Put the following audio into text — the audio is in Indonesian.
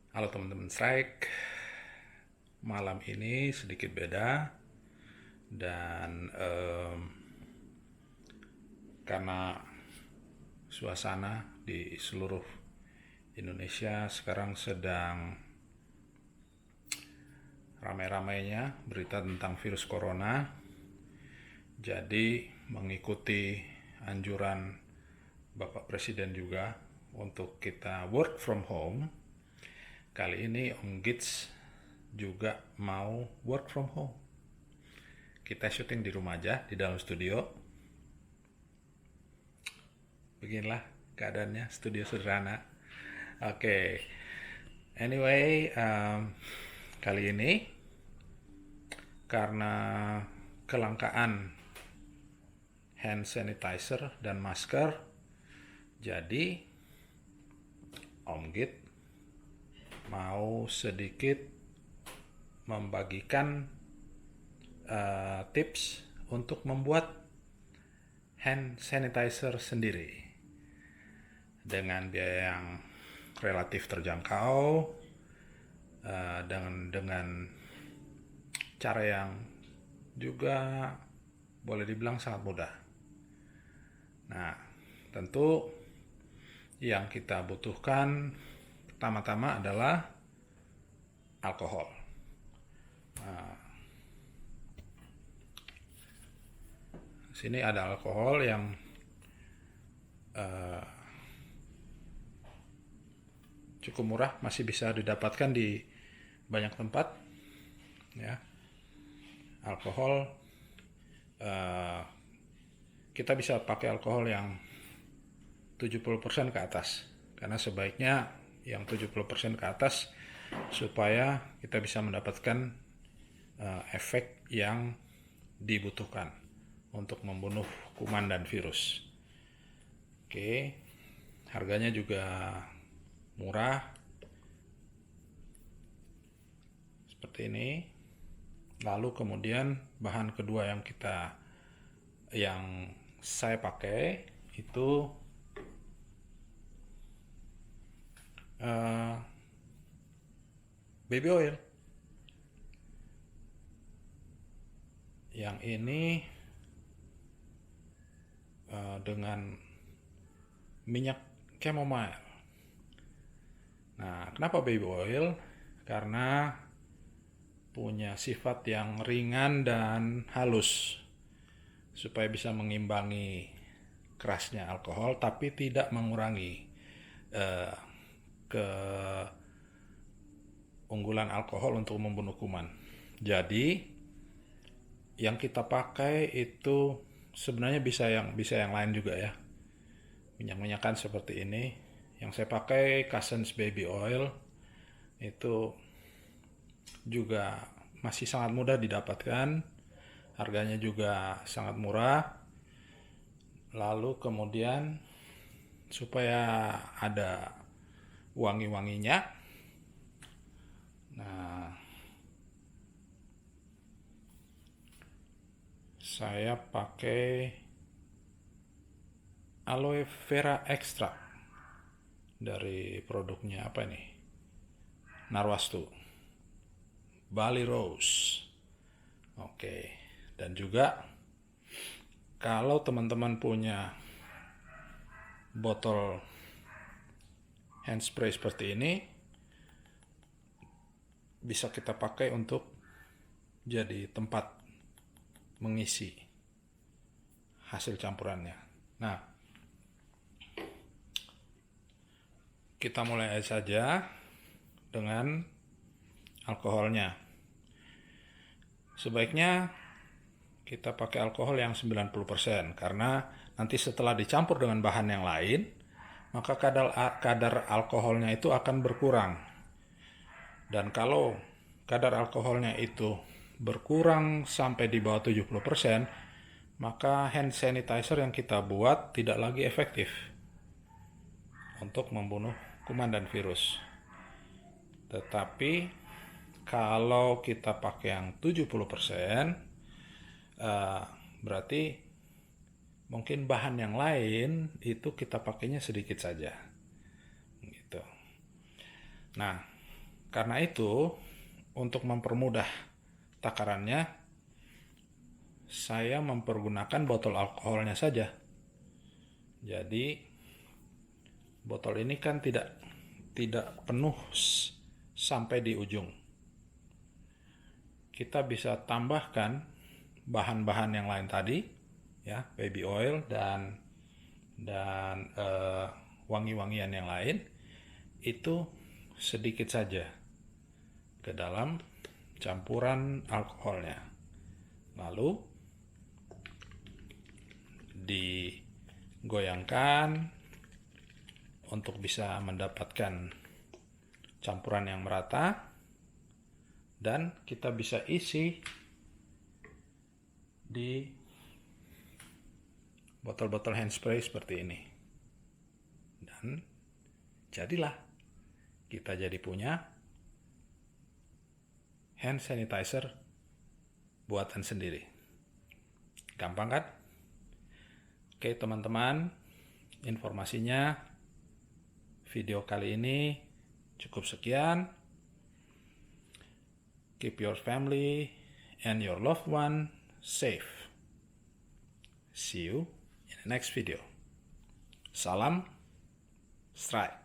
Halo teman-teman Strike, malam ini sedikit beda dan karena suasana di seluruh Indonesia sekarang sedang ramai-ramainya berita tentang virus corona, jadi mengikuti anjuran Bapak Presiden juga untuk kita work from home. Kali ini Om Gits juga mau work from home. Kita syuting di rumah aja, di dalam studio. Beginilah keadaannya, studio sederhana. Oke, anyway, kali ini karena kelangkaan hand sanitizer dan masker, jadi Om Git mau sedikit membagikan tips untuk membuat hand sanitizer sendiri dengan biaya yang relatif terjangkau, dengan cara yang juga boleh dibilang sangat mudah. Nah, tentu yang kita butuhkan pertama-tama adalah alkohol. Sini ada alkohol yang cukup murah, masih bisa didapatkan di banyak tempat. Ya, alkohol kita bisa pakai alkohol yang 70% ke atas, karena sebaiknya yang 70% ke atas supaya kita bisa mendapatkan efek yang dibutuhkan untuk membunuh kuman dan virus. Oke, harganya juga murah seperti ini. Lalu kemudian bahan kedua yang saya pakai itu baby oil. Yang ini dengan minyak chamomile. Nah, kenapa baby oil? Karena punya sifat yang ringan dan halus, supaya bisa mengimbangi kerasnya alkohol tapi tidak mengurangi keunggulan alkohol untuk membunuh kuman. Jadi yang kita pakai itu sebenarnya bisa yang lain juga ya, minyak-minyakan seperti ini. Yang saya pakai Cousins Baby Oil, itu juga masih sangat mudah didapatkan, harganya juga sangat murah. Lalu kemudian supaya ada wangi-wanginya, nah saya pakai aloe vera extra dari produknya apa ini, Narwastu, Bali Rose. Oke, dan juga kalau teman-teman punya botol hand spray seperti ini, bisa kita pakai untuk jadi tempat mengisi hasil campurannya. Nah, kita mulai saja dengan alkoholnya. Sebaiknya kita pakai alkohol yang 90%, karena nanti setelah dicampur dengan bahan yang lain, maka kadar alkoholnya itu akan berkurang. Dan kalau kadar alkoholnya itu berkurang sampai di bawah 70%, maka hand sanitizer yang kita buat tidak lagi efektif untuk membunuh kuman dan virus. Tetapi kalau kita pakai yang 70%, berarti mungkin bahan yang lain itu kita pakainya sedikit saja gitu. Nah, Karena itu, untuk mempermudah takarannya, saya mempergunakan botol alkoholnya saja. Jadi, botol ini kan tidak penuh sampai di ujung. Kita bisa tambahkan bahan-bahan yang lain tadi, ya, baby oil dan wangi-wangian yang lain, itu sedikit saja ke dalam campuran alkoholnya. Lalu digoyangkan untuk bisa mendapatkan campuran yang merata, dan kita bisa isi di botol-botol hand spray seperti ini. Dan jadilah kita jadi punya hand sanitizer buatan sendiri. Gampang kan? Oke teman-teman, informasinya video kali ini cukup sekian. Keep your family and your loved one safe. See you in the next video. Salam Strike.